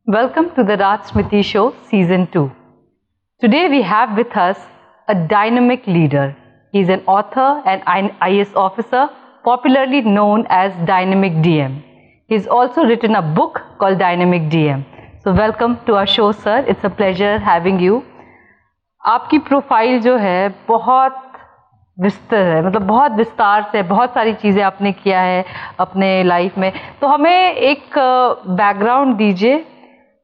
Welcome to the Raj Smriti Show Season 2. Today we have with us a dynamic leader. He is an author and an IAS officer, popularly known as Dynamic DM. He has also written a book called Dynamic DM. So welcome to our show, sir. It's a pleasure having you. आपकी profile जो है बहुत विस्तार है, मतलब बहुत विस्तार से बहुत सारी चीज़ें आपने किया है अपने लाइफ में. तो हमें एक बैकग्राउंड दीजिए.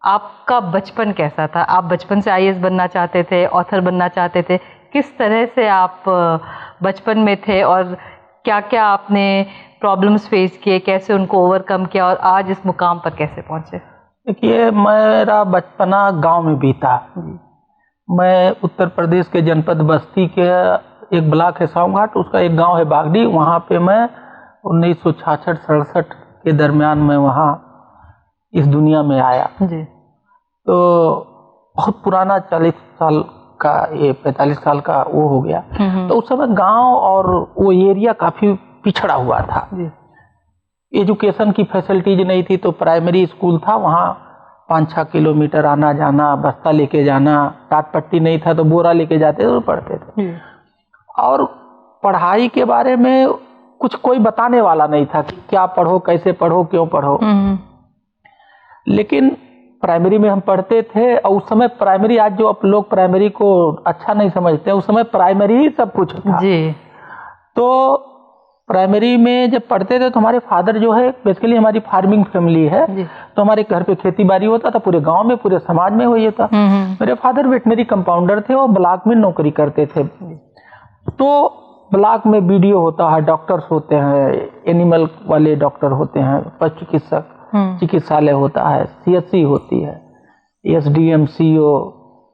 आपका बचपन कैसा था? आप बचपन से आईएएस बनना चाहते थे, ऑथर बनना चाहते थे? किस तरह से आप बचपन में थे और क्या क्या आपने प्रॉब्लम्स फेस किए, कैसे उनको ओवरकम किया और आज इस मुकाम पर कैसे पहुंचे? देखिए, मेरा बचपना गांव में बीता. मैं उत्तर प्रदेश के जनपद बस्ती के एक ब्लॉक है सामघाट, उसका एक गांव है बागडी. वहाँ पे मैं 1966-67 के दरमियान में वहाँ इस दुनिया में आया जी. तो बहुत पुराना 40 साल का, ये 45 साल का वो हो गया. तो उस समय गांव और वो एरिया काफ़ी पिछड़ा हुआ था. एजुकेशन की फैसिलिटीज नहीं थी. तो प्राइमरी स्कूल था, वहाँ 5-6 किलोमीटर आना जाना, बस्ता लेके जाना, टाट पट्टी नहीं था तो बोरा लेके जाते तो पढ़ते थे. और पढ़ाई के बारे में कुछ कोई बताने वाला नहीं था कि क्या पढ़ो, कैसे पढ़ो, क्यों पढ़ो. लेकिन प्राइमरी में हम पढ़ते थे. और उस समय प्राइमरी, आज जो आप लोग प्राइमरी को अच्छा नहीं समझते, उस समय प्राइमरी ही सब कुछ था जी. तो प्राइमरी में जब पढ़ते थे तो हमारे फादर जो है, बेसिकली हमारी फार्मिंग फैमिली है जी. तो हमारे घर पे खेती बाड़ी होता था, पूरे गांव में, पूरे समाज में हुई था. मेरे फादर वेटनरी कंपाउंडर थे और ब्लॉक में नौकरी करते थे. तो ब्लॉक में बीडीओ होता है, डॉक्टर्स होते हैं, एनिमल वाले डॉक्टर होते हैं, पशु चिकित्सक, चिकित्सालय होता है, सीएससी होती है, एसडीएम, सीओ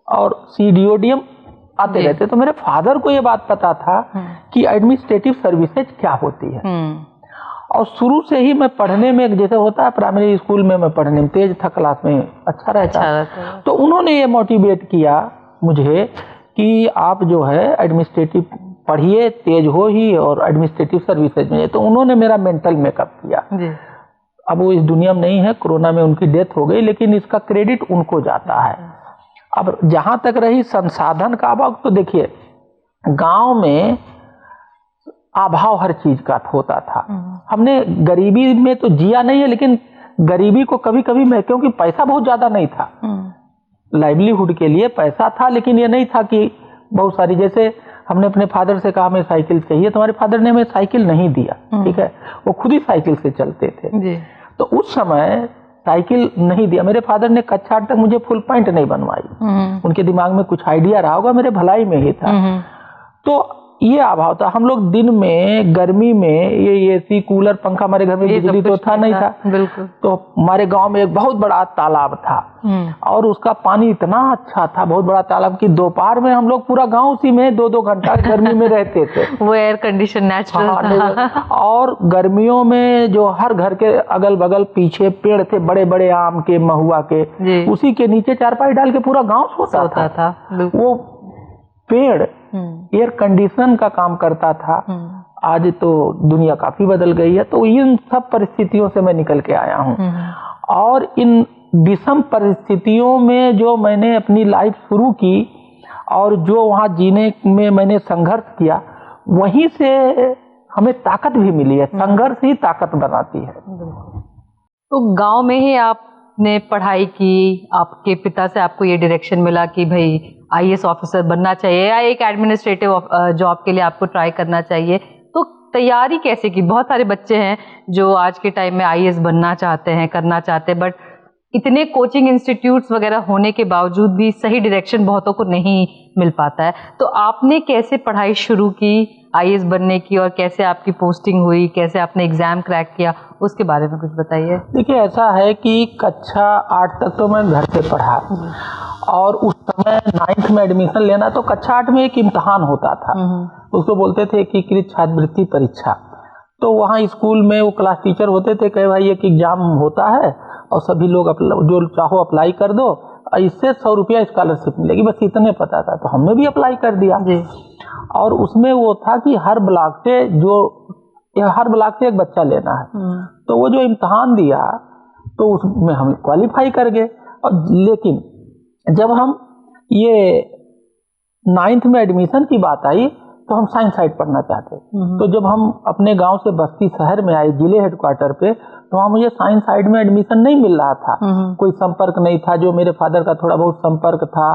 और सीडीओडीएम आते रहते. तो मेरे फादर को ये बात पता था कि एडमिनिस्ट्रेटिव सर्विसेज क्या होती है. और शुरू से ही मैं पढ़ने में, जैसे होता है प्राइमरी स्कूल में, मैं पढ़ने में तेज था, क्लास में अच्छा रहता. तो उन्होंने ये मोटिवेट किया मुझे कि आप जो है एडमिनिस्ट्रेटिव पढ़िए, तेज हो ही, और एडमिनिस्ट्रेटिव सर्विसेज में. तो उन्होंने मेरा मेंटल मेकअप किया. अब वो इस दुनिया में नहीं है, कोरोना में उनकी डेथ हो गई, लेकिन इसका क्रेडिट उनको जाता है. अब जहां तक रही संसाधन का अभाव, तो देखिए गांव में अभाव हर चीज का होता था. हमने गरीबी में तो जिया नहीं है, लेकिन गरीबी को कभी कभी मैं, क्योंकि पैसा बहुत ज्यादा नहीं था, लाइवलीहुड के लिए पैसा था, लेकिन ये नहीं था कि बहुत सारी. जैसे हमने अपने फादर से कहा हमें साइकिल चाहिए, तो हमारे फादर ने हमें साइकिल नहीं दिया. ठीक है, वो खुद ही साइकिल से चलते थे जी. तो उस समय साइकिल नहीं दिया. मेरे फादर ने कक्षा 8 तक मुझे फुल पैंट नहीं बनवाई. उनके दिमाग में कुछ आइडिया रहा होगा, मेरे भलाई में ही था. तो ये अभाव था. हम लोग दिन में, गर्मी में, ये एसी, कूलर, पंखा, हमारे घर में बिजली तो था नहीं था. बिल्कुल. तो हमारे गांव में एक बहुत बड़ा तालाब था और उसका पानी इतना अच्छा था, बहुत बड़ा तालाब, कि दोपहर में हम लोग पूरा गांव उसी में 2-2 घंटा गर्मी में रहते थे. वो एयर कंडीशन नेचुरल था. और गर्मियों में जो हर घर के अगल बगल पीछे पेड़ थे, बड़े बड़े आम के, महुआ के, उसी के नीचे चारपाई डाल के पूरा गाँव सोता था. वो पेड़ एयर कंडीशन का काम करता था. आज तो दुनिया काफी बदल गई है. तो इन सब परिस्थितियों से मैं निकल के आया हूँ. और इन विषम परिस्थितियों में जो मैंने अपनी लाइफ शुरू की और जो वहाँ जीने में मैंने संघर्ष किया, वहीं से हमें ताकत भी मिली है. संघर्ष ही ताकत बनाती है. तो गांव में ही आपने पढ़ाई की, आपके पिता से आपको ये डायरेक्शन मिला कि भाई आईएएस ऑफिसर बनना चाहिए या एक एडमिनिस्ट्रेटिव जॉब के लिए आपको ट्राई करना चाहिए. तो तैयारी कैसे की? बहुत सारे बच्चे हैं जो आज के टाइम में आईएएस बनना चाहते हैं, करना चाहते हैं, बट इतने कोचिंग इंस्टीट्यूट्स वगैरह होने के बावजूद भी सही डायरेक्शन बहुतों को नहीं मिल पाता है. तो आपने कैसे पढ़ाई शुरू की आईएएस बनने की, और कैसे आपकी पोस्टिंग हुई, कैसे आपने एग्जाम क्रैक किया, उसके बारे में कुछ बताइए. देखिए, ऐसा है कि कक्षा 8 तक तो मैं घर से पढ़ा, और उस समय 9th में एडमिशन लेना, तो कक्षा 8 में एक इम्तहान होता था. उसको बोलते थे एकीकृत छात्रवृत्ति परीक्षा. तो वहाँ स्कूल में वो क्लास टीचर होते थे, कहे भाई एक एग्जाम होता है और सभी लोग जो चाहो अप्लाई कर दो, इससे 100 रुपया स्कॉलरशिप मिलेगी, बस इतने पता था। तो हमने भी अप्लाई कर दिया जी। और उसमें वो था कि हर ब्लॉक से एक बच्चा लेना है। तो वो जो इम्तहान दिया तो उसमें हम क्वालिफाई कर गए। और लेकिन जब हम ये 9th में एडमिशन की बात आई तो हम साइंस साइड पढ़ना चाहते। तो जब हम अपने गांव से बस्ती शहर में आए जिले हेडक्वार्टर पे, तो वहाँ मुझे साइंस साइड में एडमिशन नहीं मिल रहा था। कोई संपर्क नहीं था। जो मेरे फादर का थोड़ा बहुत संपर्क था,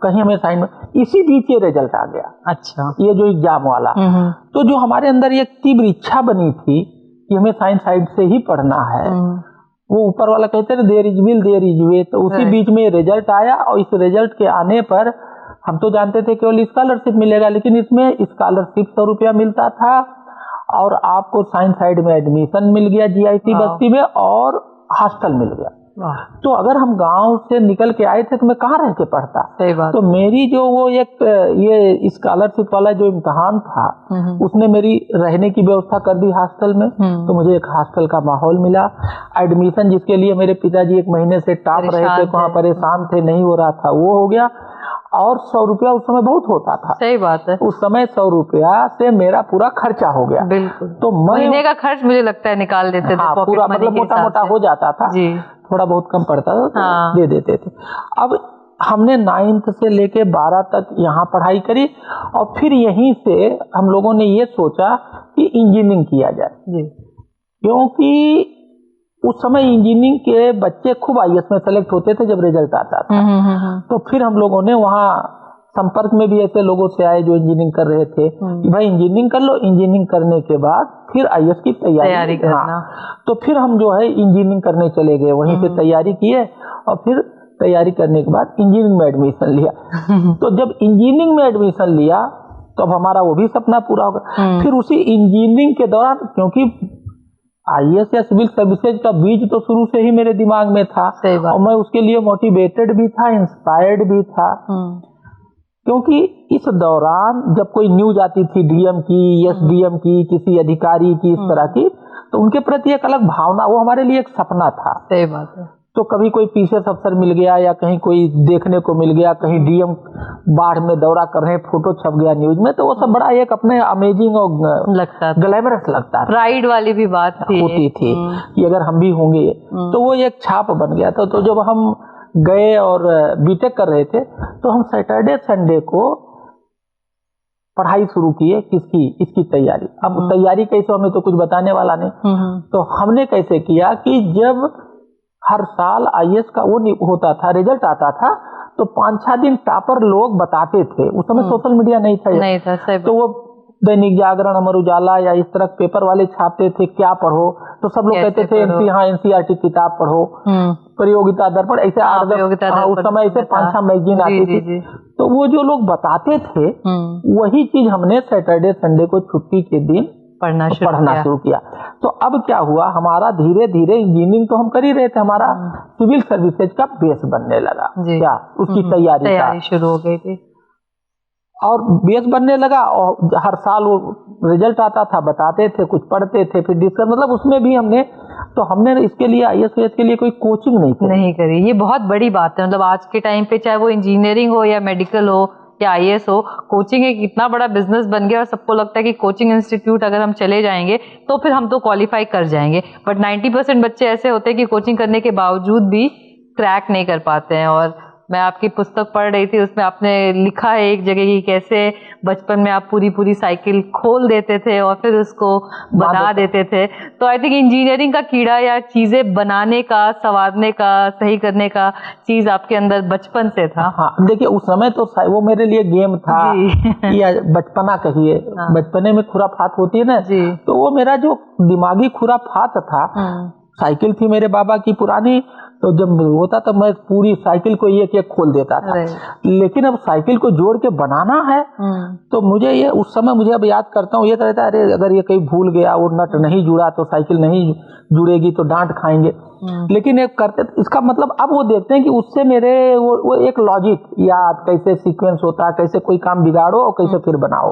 कहीं हमें साइंस में। इसी बीच ये रिजल्ट आ गया। अच्छा। ये जो एग्जाम वाला, तो जो हमारे अंदर एक तीव्र इच्छा बनी थी कि हमें साइंस साइड से ही पढ़ना है, वो ऊपर वाला कहते हैं there is will there is way. तो उसी बीच में रिजल्ट आया। और इस रिजल्ट के आने पर हम तो जानते थे केवल स्कॉलरशिप मिलेगा, लेकिन इसमें स्कॉलरशिप 100 रुपया मिलता था और आपको साइंस साइड में एडमिशन मिल गया जीआईटी बस्ती में, और हॉस्टल मिल गया। तो अगर हम गांव से निकल के आए थे तो मैं कहाँ रह के पढ़ता। सही बात। तो मेरी जो वो एक ये स्कॉलरशिप वाला जो इम्तहान था, उसने मेरी रहने की व्यवस्था कर दी हॉस्टल में। तो मुझे एक हॉस्टल का माहौल मिला। एडमिशन जिसके लिए मेरे पिताजी 1 महीने से टाप रहे थे, वहाँ परेशान थे, नहीं हो रहा था, वो हो गया। और 100 रुपया उस समय बहुत होता था। सही बात है। उस समय 100 रुपया से मेरा पूरा खर्चा हो गया। बिल्कुल। तो महीने का खर्च मुझे लगता है निकाल देते थे। हाँ, पूरा मतलब मोटा मोटा हो जाता था जी। थोड़ा बहुत कम पड़ता था तो दे देते थे। अब हमने 9th से लेके 12 तक यहाँ पढ़ाई करी। और फिर यहीं से हम लोगों ने ये सोचा कि इंजीनियरिंग किया जाए जी। क्योंकि उस समय इंजीनियरिंग के बच्चे खूब आईएएस में सेलेक्ट होते थे जब रिजल्ट आता था। तो फिर हम लोगों ने वहाँ संपर्क में भी ऐसे लोगों से आए जो इंजीनियरिंग कर रहे थे कि भाई इंजीनियरिंग कर लो, इंजीनियरिंग करने के बाद फिर आईएएस की तैयारी करना। तो फिर हम जो है इंजीनियरिंग करने चले गए, वहीं से तैयारी किए और फिर तैयारी करने के बाद इंजीनियरिंग में एडमिशन लिया। तो जब इंजीनियरिंग में एडमिशन लिया तो अब हमारा वो भी सपना पूरा होगा। फिर उसी इंजीनियरिंग के दौरान, क्योंकि आईएएस या सिविल सर्विसेज का बीज तो शुरू से ही मेरे दिमाग में था और मैं उसके लिए मोटिवेटेड भी था, इंस्पायर्ड भी था। क्योंकि इस दौरान जब कोई न्यूज आती थी डीएम की, एसडीएम की, किसी अधिकारी की, इस तरह की, तो उनके प्रति एक अलग भावना, वो हमारे लिए एक सपना था। सही बात है। तो कभी कोई पीसीएस अफसर मिल गया या कहीं कोई देखने को मिल गया, कहीं डीएम बाढ़ में दौरा कर रहे हैं, फोटो छप गया न्यूज में, तो वो सब बड़ा एक अपने अमेजिंग और लगता था, ग्लैमरस लगता था। प्राइड वाली भी बात होती थी कि अगर हम भी होंगे, तो वो एक छाप बन गया था। तो जब हम गए और बीटेक कर रहे थे तो हम सैटरडे संडे को पढ़ाई शुरू किए। किसकी? इसकी तैयारी। अब तैयारी कैसे, हमें तो कुछ बताने वाला नहीं। तो हमने कैसे किया कि जब हर साल आईएएस का वो होता था, रिजल्ट आता था, तो 5-6 दिन टॉपर लोग बताते थे। उस समय सोशल मीडिया नहीं था। तो वो दैनिक जागरण, अमर उजाला या इस तरह पेपर वाले छापते थे, क्या पढ़ो, तो सब लोग कहते थे एनसीईआरटी किताब पढ़ो, प्रतियोगिता दर्पण, ऐसे उस समय ऐसे 5-6 मैगजीन आती थी। तो वो जो लोग बताते थे वही चीज हमने सैटरडे संडे को छुट्टी के दिन पढ़ना शुरू किया। तो अब क्या हुआ, हमारा धीरे धीरे इंजीनियरिंग तो हम कर ही रहे थे, हमारा सिविल सर्विसेज का बेस बनने लगा। क्या उसकी तैयारी शुरू हो गई थी और बेस बनने लगा। और हर साल वो रिजल्ट आता था, बताते थे, कुछ पढ़ते थे, फिर डिस्कस, मतलब उसमें भी हमने इसके लिए आईएएस के लिए कोई कोचिंग नहीं करी। ये बहुत बड़ी बात है। मतलब आज के टाइम पे चाहे वो इंजीनियरिंग हो या मेडिकल हो या आईएएस हो, कोचिंग एक इतना बड़ा बिजनेस बन गया और सबको लगता है कि कोचिंग इंस्टीट्यूट अगर हम चले जाएंगे तो फिर हम तो क्वालिफाई कर जाएंगे। बट 90% बच्चे ऐसे होते हैं कि कोचिंग करने के बावजूद भी क्रैक नहीं कर पाते हैं। और मैं आपकी पुस्तक पढ़ रही थी, उसमें आपने लिखा है एक जगह कि कैसे बचपन में आप पूरी साइकिल खोल देते थे और फिर उसको बना देते थे। तो आई थिंक इंजीनियरिंग का कीड़ा या चीजें बनाने का, संवारने का, सही करने का चीज आपके अंदर बचपन से था। हाँ, देखिए उस समय तो वो मेरे लिए गेम था या बचपना कहिए। हाँ। बचपने में खुराफात होती है ना, तो वो मेरा जो दिमागी खुराफात था। साइकिल थी मेरे बाबा की पुरानी, तो जब होता तब मैं पूरी साइकिल को एक खोल देता था। लेकिन अब साइकिल को जोड़ के बनाना है तो मुझे ये उस समय, मुझे अब याद करता हूँ, ये रहता है अरे अगर ये कहीं भूल गया, वो नट नहीं जुड़ा तो साइकिल नहीं जुड़ेगी, तो डांट खाएंगे। लेकिन एक करते, इसका मतलब अब वो देखते हैं कि उससे मेरे वो एक लॉजिक याद, कैसे सीक्वेंस होता है, कैसे कोई काम बिगाड़ो और कैसे फिर बनाओ।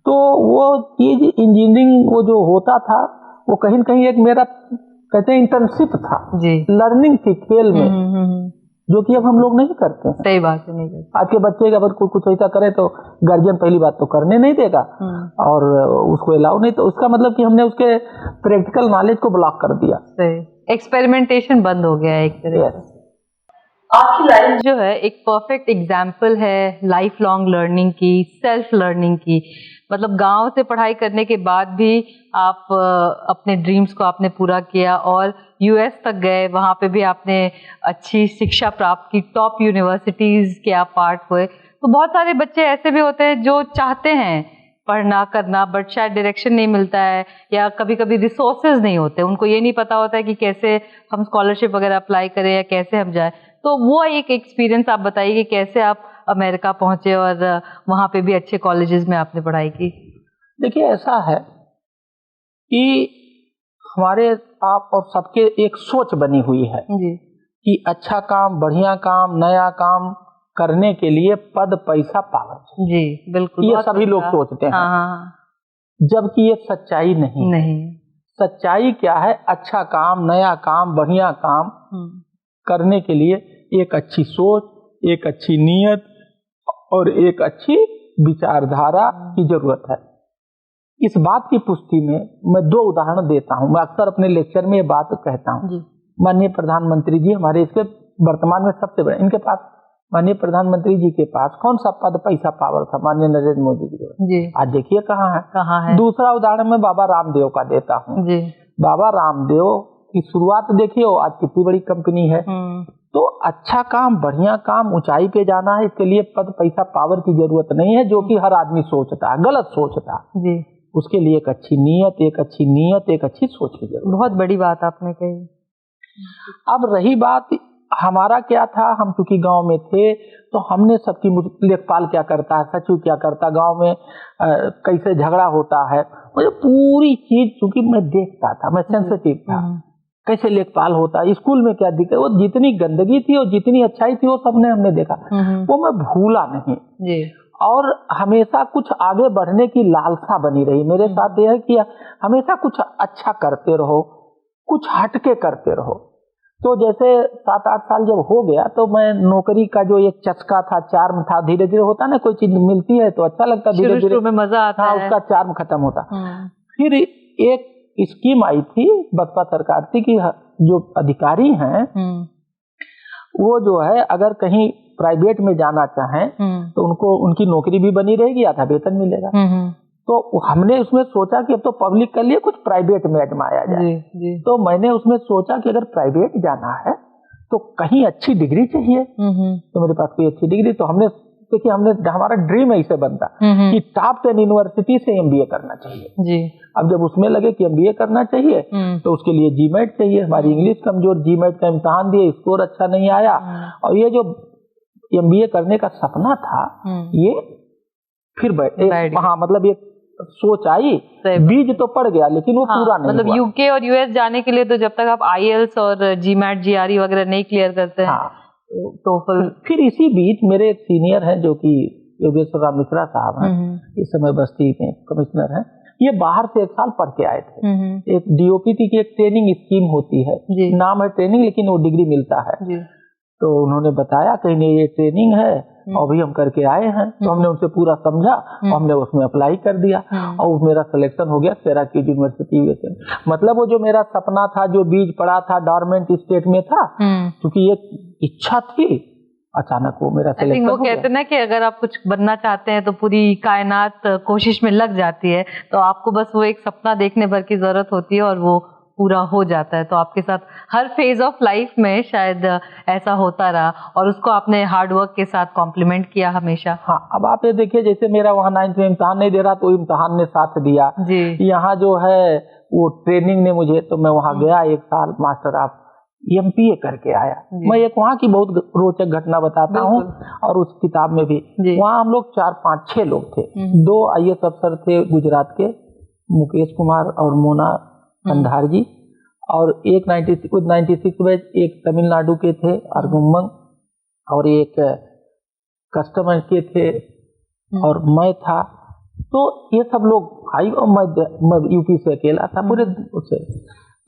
तो वो चीज इंजीनियरिंग वो जो होता था वो कहीं न कहीं एक मेरा कहते हैं इंटर्नशिप था, लर्निंग थी खेल में। जो कि अब हम लोग नहीं करते हैं। सही बात है, नहीं करते। आज के बच्चे अगर कुछ ऐसा करे तो गार्जियन पहली बात तो करने नहीं देगा और उसको अलाउ नहीं, तो उसका मतलब कि हमने उसके प्रैक्टिकल नॉलेज को ब्लॉक कर दिया। सही, एक्सपेरिमेंटेशन बंद हो गया है एक तरह से। आपकी लाइफ जो है एक परफेक्ट एग्जाम्पल है लाइफ लॉन्ग लर्निंग की, सेल्फ लर्निंग की। मतलब गांव से पढ़ाई करने के बाद भी आप अपने ड्रीम्स को आपने पूरा किया और यूएस तक गए, वहाँ पे भी आपने अच्छी शिक्षा प्राप्त की, टॉप यूनिवर्सिटीज़ के आप पार्ट हुए। तो बहुत सारे बच्चे ऐसे भी होते हैं जो चाहते हैं पढ़ना करना, बट शायद डायरेक्शन नहीं मिलता है या कभी कभी रिसोर्सेज नहीं होते, उनको ये नहीं पता होता है कि कैसे हम स्कॉलरशिप वगैरह अप्लाई करें या कैसे हम जाए। तो वो एक एक्सपीरियंस आप बताइए कि कैसे आप अमेरिका पहुंचे और वहाँ पे भी अच्छे कॉलेजेस में आपने पढ़ाई की। देखिए ऐसा है कि हमारे आप और सबके एक सोच बनी हुई है जी कि अच्छा काम, बढ़िया काम, नया काम करने के लिए पद, पैसा, पावर। जी बिल्कुल, ये सभी लोग सोचते हैं। हाँ। जबकि ये सच्चाई नहीं। सच्चाई क्या है? अच्छा काम, नया काम, बढ़िया काम करने के लिए एक अच्छी सोच, एक अच्छी नीयत और एक अच्छी विचारधारा की जरूरत है। इस बात की पुष्टि में मैं 2 उदाहरण देता हूं। मैं अक्सर अपने लेक्चर में ये बात कहता हूं। माननीय प्रधानमंत्री जी हमारे इसके वर्तमान में सबसे बड़े, इनके पास, माननीय प्रधानमंत्री जी के पास कौन सा पद, पैसा, पावर था? माननीय नरेंद्र मोदी जी। आज देखिए कहाँ है। दूसरा उदाहरण मैं बाबा रामदेव का देता हूँ। बाबा रामदेव की शुरुआत देखिए, आज कितनी बड़ी कंपनी है। तो अच्छा काम, बढ़िया काम, ऊंचाई पे जाना है, इसके लिए पद, पैसा, पावर की जरूरत नहीं है, जो कि हर आदमी सोचता है, गलत सोचता है। उसके लिए एक अच्छी नीयत, एक अच्छी सोच की जरूरत। बहुत बड़ी बात आपने कही। अब रही बात हमारा क्या था, हम चूंकि गांव में थे तो हमने सबकी, लेखपाल क्या करता है, सचिव क्या करता, गांव में कैसे झगड़ा होता है, मुझे पूरी चीज चूंकि मैं देखता था, मैं सेंसिटिव था, कैसे लेखपाल होता है, स्कूल में क्या दिक्कत, वो जितनी गंदगी थी और जितनी अच्छाई थी वो सबने हमने देखा, वो मैं भूला नहीं। और हमेशा कुछ आगे बढ़ने की लालसा बनी रही मेरे साथ। यह है कि हमेशा कुछ अच्छा करते रहो, कुछ हटके करते रहो। तो जैसे 7-8 साल जब हो गया तो मैं नौकरी का जो एक चस्का था, चार्म था, धीरे धीरे होता ना, कोई चीज मिलती है तो अच्छा लगता, धीरे धीरे में मजा आता है, उसका चार्म खत्म होता। फिर एक स्कीम आई थी बसपा सरकार थी कि जो अधिकारी हैं वो जो है अगर कहीं प्राइवेट में जाना चाहें तो उनको उनकी नौकरी भी बनी रहेगी, आधा वेतन मिलेगा। तो हमने उसमें सोचा कि अब तो पब्लिक के लिए कुछ प्राइवेट में आजमाया जाए। तो मैंने उसमें सोचा कि अगर प्राइवेट जाना है तो कहीं अच्छी डिग्री चाहिए। तो मेरे पास कोई अच्छी डिग्री, तो हमने देखिए, हमारा ड्रीम ऐसे बनता कि टॉप 10 यूनिवर्सिटी से एमबीए करना चाहिए। अब जब उसमें लगे कि एमबीए करना चाहिए तो उसके लिए जीमेट चाहिए। हमारी इंग्लिश कमजोर, जीमेट का इम्तिहान दिए, स्कोर अच्छा नहीं आया, और ये जो एमबीए करने का सपना था ये फिर हाँ, मतलब ये सोच आई, बीज तो पड़ गया लेकिन वो पूरा नहीं मतलब हुआ। यूके और यूएस जाने के लिए तो जब तक आप आईएलटीएस और जीमैट, जीआरई वगैरह नहीं क्लियर करते हैं तो फिर इसी बीच मेरे एक सीनियर हैं जो कि योगेश्वर राम मिश्रा साहब हैं, इस समय बस्ती में कमिश्नर हैं। ये बाहर से 1 साल पढ़ के आए थे। एक डीओपीटी की एक ट्रेनिंग स्कीम होती है, नाम है ट्रेनिंग लेकिन वो डिग्री मिलता है। तो उन्होंने बताया कहीं नहीं, ये ट्रेनिंग है और अभी हम करके आए हैं। तो हमने उनसे पूरा समझा और हमने उसमें अप्लाई कर दिया और मेरा सिलेक्शन हो गया सिराक्यूज यूनिवर्सिटी में। मतलब वो जो मेरा सपना था, जो बीज पड़ा था डॉर्मेंट स्टेट में था, क्योंकि एक इच्छा थी, अचानक वो मेरा सिलेक्शन हो गया। वो कहते हैं ना कि अगर आप कुछ बनना चाहते हैं तो पूरी कायनात कोशिश में लग जाती है, तो आपको बस वो एक सपना देखने भर की जरूरत होती है और वो पूरा हो जाता है। तो आपके साथ हर फेज ऑफ लाइफ में शायद ऐसा होता रहा और उसको आपने हार्ड वर्क के साथ कॉम्प्लीमेंट किया हमेशा। हाँ, अब आप ये देखिए, जैसे मेरा वहाँ 9th में इम्तिहान नहीं दे रहा तो इम्तिहान ने साथ दिया। यहाँ जो है वो ट्रेनिंग ने मुझे, तो मैं वहाँ गया 1 साल, मास्टर ऑफ एमपीए करके आया। मैं एक वहाँ की बहुत रोचक घटना बताता हूँ और उस किताब में भी। वहाँ हम लोग 4, 5, 6 लोग थे। 2 आईएएस अफसर थे गुजरात के, मुकेश कुमार और मोना कंधार जी, और एक 96 में एक तमिलनाडु के थे अर्गुमंग, और एक कस्टमर के थे और मैं था। तो ये सब लोग आई और मैं यूपी से अकेला था पूरे उससे।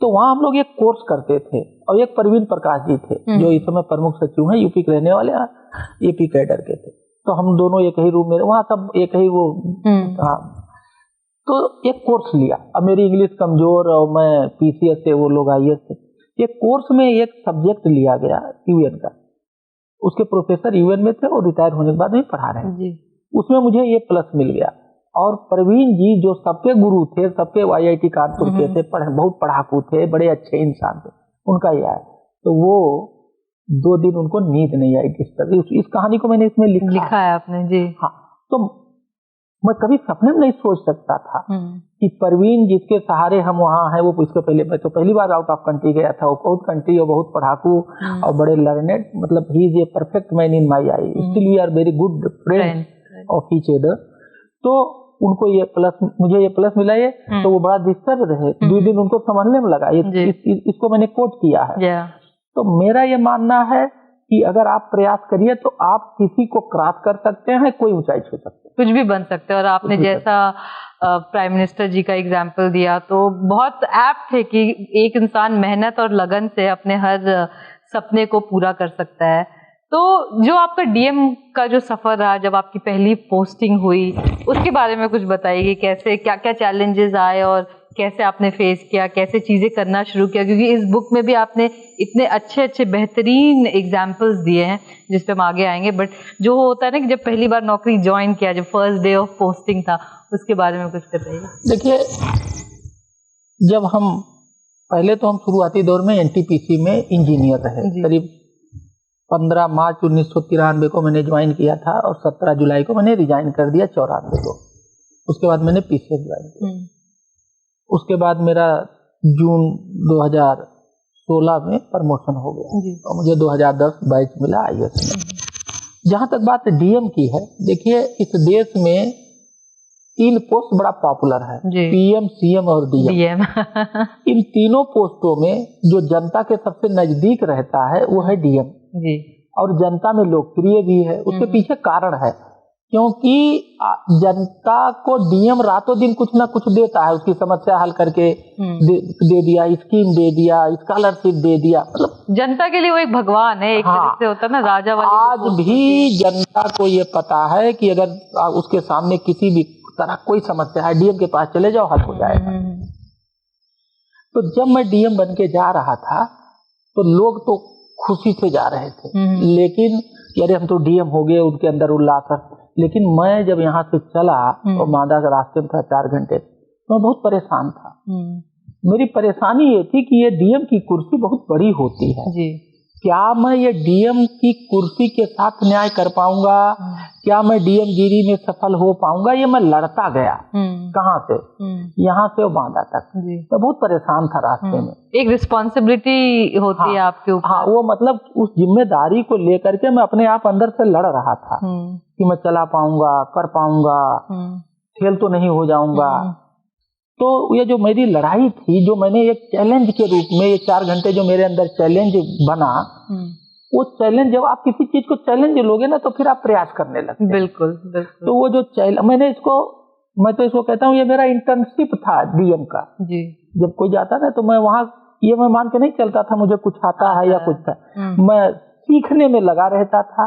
तो वहाँ हम लोग एक कोर्स करते थे, और एक परवीन प्रकाश जी थे जो इस समय प्रमुख सचिव हैं, यूपी के रहने वाले, एपी कैडर के थे। तो हम दोनों एक ही रूम में, वहाँ सब एक ही वो हाँ। तो एक कोर्स लिया। अब मेरी इंग्लिश कमजोर और मैं पीसीएस से, वो लोग आईएएस थे। एक कोर्स में एक सब्जेक्ट लिया गया यूएन का, उसके प्रोफेसर यूएन में थे और रिटायर होने के बाद भी पढ़ा रहे हैं। उसमें मुझे ये प्लस मिल गया। और प्रवीण जी जो सबके गुरु थे, सबके आईआईटी कानपुर के थे, बहुत पढ़ाकू थे, बड़े अच्छे इंसान थे, उनका यह है। तो वो 2 दिन उनको नींद नहीं आई डिस्टर्ब। इस कहानी को मैंने इसमें लिखा है आपने जी। हाँ, तो मैं कभी सपने में नहीं सोच सकता था कि प्रवीण जिसके सहारे हम वहाँ हैं, वो इसके पहले, मैं तो पहली बार आउट ऑफ कंट्री गया था, वो बहुत कंट्री और बहुत पढ़ाकू और बड़े लर्नेड, मतलब he is a perfect man in my eye, still we are very good friends of each other. तो उनको ये प्लस, मुझे ये प्लस मिला ये, तो वो बड़ा डिस्टर्ब रहे। 2 दिन उनको समझने में लगा। इसको मैंने कोट किया है। तो मेरा ये मानना है कि अगर आप प्रयास करिए तो आप किसी को क्रॉस कर सकते हैं, कोई ऊंचाई छू सकते हैं, कुछ भी बन सकते हैं। और आपने जैसा प्राइम मिनिस्टर जी का एग्जाम्पल दिया, तो बहुत ऐप्ट है कि एक इंसान मेहनत और लगन से अपने हर सपने को पूरा कर सकता है। तो जो आपका डीएम का जो सफर रहा, जब आपकी पहली पोस्टिंग हुई, उसके बारे में कुछ बताइए। कैसे, क्या क्या चैलेंजेस आए और कैसे आपने फेस किया, कैसे चीजें करना शुरू किया? क्योंकि इस बुक में भी आपने इतने अच्छे अच्छे बेहतरीन एग्जाम्पल्स दिए हैं जिस पे हम आगे आएंगे। बट जो होता है ना कि जब पहली बार नौकरी ज्वाइन किया, जब फर्स्ट डे ऑफ पोस्टिंग था, उसके बारे में कुछ बताइए। देखिए, जब हम पहले तो हम शुरुआती दौर में एनटीपीसी में इंजीनियर रहे। करीब 15 मार्च 1993 को मैंने ज्वाइन किया था और 17 जुलाई को मैंने रिजाइन कर दिया 94 को। उसके बाद मैंने पीसीएस ज्वाइन किया। उसके बाद मेरा जून 2016 में प्रमोशन हो गया और मुझे 2010 बैच मिला आईएएस में। जहाँ तक बात डीएम की है, देखिए इस देश में 3 पोस्ट बड़ा पॉपुलर है, पीएम, सीएम और डीएम। इन तीनों पोस्टों में जो जनता के सबसे नजदीक रहता है वो है डीएम जी, और जनता में लोकप्रिय भी है। उसके पीछे कारण है, क्योंकि जनता को डीएम रातों दिन कुछ ना कुछ देता है, उसकी समस्या हल करके दे दिया, स्कीम दे दिया, स्कॉलरशिप दे दिया, मतलब जनता के लिए वो एक भगवान है, एक तरह से होता है ना, राजा वाली। आज भी जनता को ये पता है कि अगर उसके सामने किसी भी तरह कोई समस्या है, डीएम के पास चले जाओ, हल हो जाएगा। तो जब मैं डीएम बन के जा रहा था तो लोग तो खुशी से जा रहे थे, लेकिन यार हम तो डीएम हो गए, उनके अंदर उल्लास है। लेकिन मैं जब यहाँ से चला और मादा के रास्ते में था 4 घंटे, तो मैं बहुत परेशान था। मेरी परेशानी ये थी कि ये डीएम की कुर्सी बहुत बड़ी होती है जी। क्या मैं ये डीएम की कुर्सी के साथ न्याय कर पाऊंगा? क्या मैं डीएम गिरी में सफल हो पाऊंगा? ये मैं लड़ता गया, कहाँ से, यहाँ से बांदा तक। मैं बहुत परेशान था रास्ते में। एक रिस्पॉन्सिबिलिटी होती है आपके ऊपर। हाँ, वो मतलब उस जिम्मेदारी को लेकर के मैं अपने आप अंदर से लड़ रहा था कि मैं चला पाऊंगा, कर पाऊंगा, फेल तो नहीं हो जाऊंगा। तो ये जो मेरी लड़ाई थी, जो मैंने एक चैलेंज के रूप में, ये 4 घंटे जो मेरे अंदर चैलेंज बना, वो चैलेंज, जब आप किसी चीज को चैलेंज लोगे ना तो फिर आप प्रयास करने लगते हैं। बिल्कुल, बिल्कुल। तो वो जो मैं तो इसको कहता हूँ, ये मेरा इंटर्नशिप था डीएम का जी। जब कोई जाता ना तो मैं वहाँ, ये मैं मान के नहीं चलता था मुझे कुछ आता है या कुछ था, मैं सीखने में लगा रहता था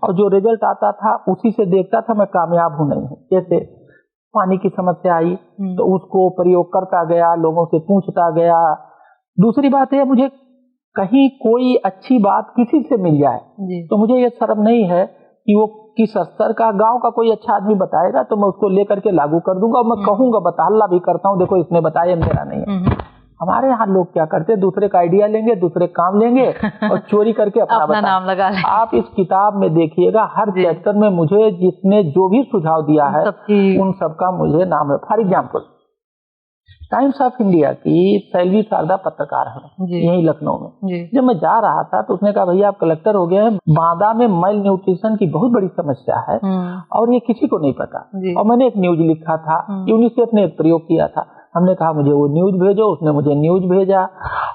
और जो रिजल्ट आता था उसी से देखता था मैं कामयाब हूँ नहीं हूँ। जैसे पानी की समस्या आई तो उसको प्रयोग करता गया, लोगों से पूछता गया। दूसरी बात है, मुझे कहीं कोई अच्छी बात किसी से मिल जाए तो मुझे ये शर्म नहीं है कि वो किस स्तर का, गांव का कोई अच्छा आदमी बताएगा तो मैं उसको लेकर के लागू कर दूंगा। मैं कहूंगा, हल्ला भी करता हूँ, देखो इसने बताया, मेरा नहीं है। हमारे यहाँ लोग क्या करते हैं, दूसरे का आइडिया लेंगे, दूसरे काम लेंगे और चोरी करके अपना नाम लगा लेंगे। आप इस किताब में देखिएगा, हर चैप्टर में मुझे जिसने जो भी सुझाव दिया है उन सबका मुझे नाम है। For example, times of India की सैलवी शारदा पत्रकार है यही लखनऊ में। जब मैं जा रहा था तो उसने कहा, भैया आप कलेक्टर हो गए हैं, बांदा में मेल न्यूट्रिशन की बहुत बड़ी समस्या है और ये किसी को नहीं पता। और मैंने एक न्यूज लिखा था, यूनिसेफ ने एक प्रयोग किया था। हमने कहा मुझे वो न्यूज भेजो, उसने मुझे न्यूज भेजा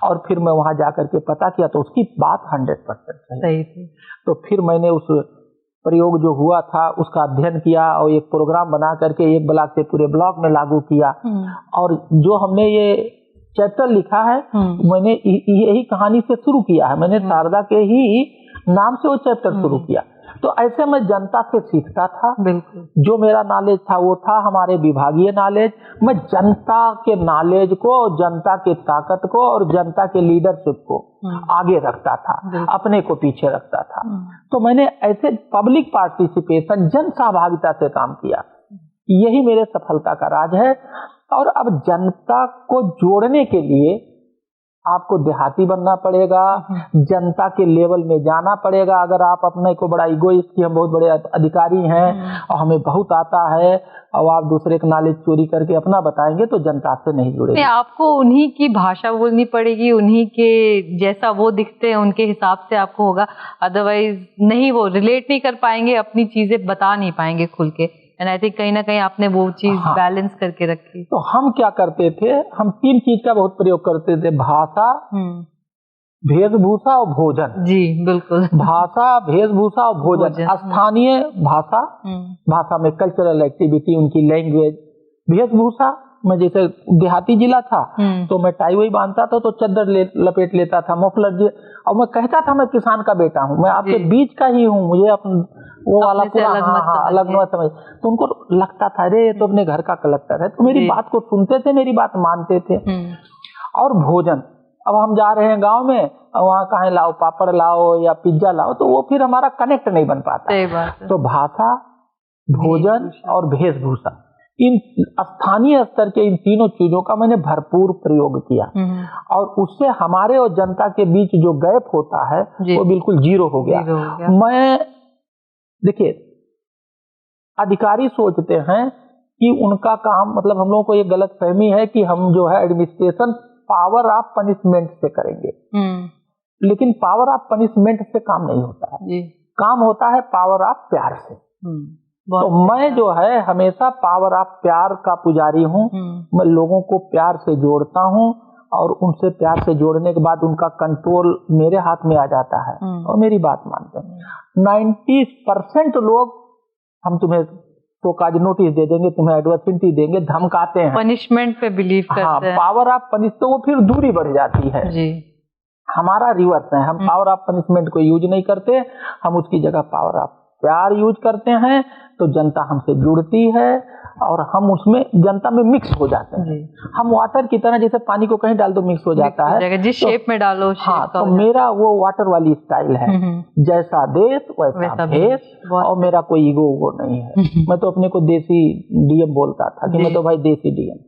और फिर मैं वहां जाकर के पता किया तो उसकी बात 100% सही थी। तो फिर मैंने उस प्रयोग जो हुआ था उसका अध्ययन किया और एक प्रोग्राम बना करके एक ब्लॉक से पूरे ब्लॉक में लागू किया। और जो हमने ये चैप्टर लिखा है, मैंने यही कहानी से शुरू किया है, मैंने शारदा के ही नाम से वो चैप्टर शुरू किया। तो ऐसे मैं जनता से सीखता था, जो मेरा नॉलेज था वो था हमारे विभागीय नॉलेज। मैं जनता के नॉलेज को, जनता की ताकत को और जनता के लीडरशिप को आगे रखता था, अपने को पीछे रखता था। तो मैंने ऐसे पब्लिक पार्टिसिपेशन, जन सहभागिता से काम किया, यही मेरे सफलता का राज है। और अब जनता को जोड़ने के लिए आपको देहाती बनना पड़ेगा, जनता के लेवल में जाना पड़ेगा। अगर आप अपने को बड़ा इगोइस्ट कि हम बहुत बड़े अधिकारी हैं और हमें बहुत आता है, और आप दूसरे का नॉलेज चोरी करके अपना बताएंगे तो जनता से नहीं जुड़ेगी। आपको उन्हीं की भाषा बोलनी पड़ेगी, उन्हीं के जैसा वो दिखते हैं उनके हिसाब से आपको होगा, अदरवाइज नहीं, वो रिलेट नहीं कर पाएंगे, अपनी चीजें बता नहीं पाएंगे खुल के। एंड आई थिंक कहीं ना कहीं आपने वो चीज बैलेंस करके रखी। तो हम क्या करते थे, हम 3 चीज का बहुत प्रयोग करते थे, भाषा, वेशभूषा और भोजन। जी बिल्कुल। भाषा, वेशभूषा और भोजन। स्थानीय भाषा, भाषा में कल्चरल एक्टिविटी, उनकी लैंग्वेज। वेशभूषा में जैसे देहाती जिला था तो मैं टाई वाई बांधता था, तो चद्दर लपेट लेता था, मफलर। और मैं कहता था मैं किसान का बेटा हूँ, मैं आपके बीच का ही हूँ, मुझे वो वाला पूरा अलग मत समझ। तो उनको लगता था अरे ये तो अपने घर का कलेक्टर है, तो मेरी बात को सुनते थे, मेरी बात मानते थे। और भोजन, अब हम जा रहे हैं गांव में, वहाँ कहीं लाओ पापड़ लाओ या पिज्जा लाओ, तो वो फिर हमारा कनेक्ट नहीं बन पाता। तो भाषा, भोजन और वेशभूषा, इन स्थानीय स्तर के इन तीनों चीजों का मैंने भरपूर प्रयोग किया, और उससे हमारे और जनता के बीच जो गैप होता है वो बिल्कुल जीरो हो गया। मैं देखिए, अधिकारी सोचते हैं कि उनका काम, मतलब हम लोगों को ये गलत फहमी है कि हम जो है एडमिनिस्ट्रेशन पावर ऑफ पनिशमेंट से करेंगे, लेकिन पावर ऑफ पनिशमेंट से काम नहीं होता है, काम होता है पावर ऑफ प्यार से। तो मैं जो है हमेशा पावर ऑफ प्यार का पुजारी हूँ। मैं लोगों को प्यार से जोड़ता हूँ, और उनसे प्यार से जोड़ने के बाद उनका कंट्रोल मेरे हाथ में आ जाता है और मेरी बात मानते हैं। 90% लोग हम तुम्हें तो काज नोटिस दे देंगे, तुम्हें एडवर्सिटी देंगे, धमकाते हैं, पनिशमेंट पे बिलीव करते हैं। पावर ऑफ पनिश, तो वो फिर दूरी बढ़ जाती है जी। हमारा रिवर्स है, हम पावर ऑफ पनिशमेंट को यूज नहीं करते, हम उसकी जगह पावर ऑफ प्यार यूज करते हैं। तो जनता हमसे जुड़ती है और हम उसमें जनता में मिक्स हो जाते हैं। हम वाटर की तरह, जैसे पानी को कहीं डाल दो मिक्स हो जाता है, जिस शेप में डालो। हाँ, तो मेरा वो वाटर वाली स्टाइल है, जैसा देश वैसा भेष, और मेरा कोई ईगो वो नहीं है। मैं तो अपने को देसी डीएम बोलता था कि मैं तो भाई देसी डीएम।